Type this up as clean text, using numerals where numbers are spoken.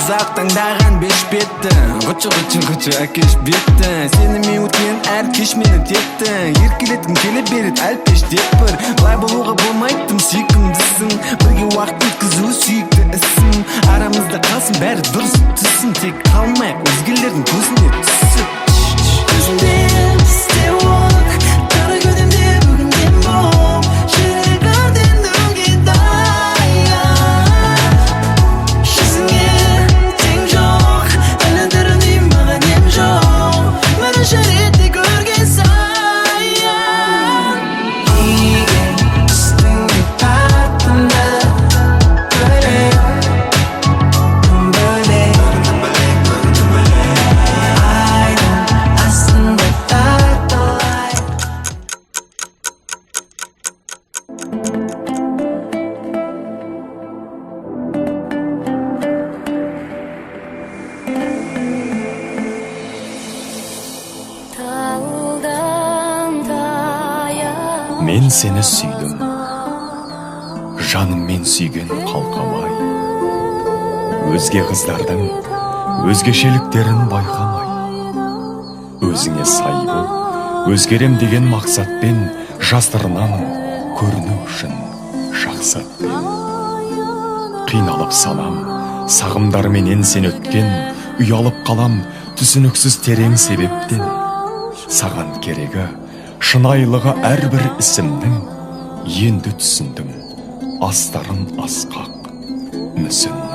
қазақ таңдаған беш бетті ғұчы әкеш бетті сенімен өткен әр кеш мені тепті еркелеткім келе береді әлпеш деп бір былай болуға болмайтын сүйкімдісің бірге уақыт өткізу сүйікті ісім арамызда қалсын бәрі дұрыс түссін тек қалмай өзгелердің көзіне түсіп көзімде бізде от қара көдемде бүгінде бол жүрегімден үгеді жүзіңе тең жоқ әлі маған ем жоқ бірінші ретте көрген сайын неге үстіңе тартымды бөлек айдың астында тартылай Мен сені сүйдім, жаныммен сүйген қалқамай, өзге қыздардың өзгешеліктерін байқамай, өзіңе сай бол, өзгерем деген мақсатпен жасырынамын көріну үшін жақсы атпен. Қиналып санам, сағымдарменен сен өткен, ұялып қалам түсініксіз терең себептен. Саған керегі шынайылығы әрбір ісімнің, енді түсіндім астарын асқақ мүсін.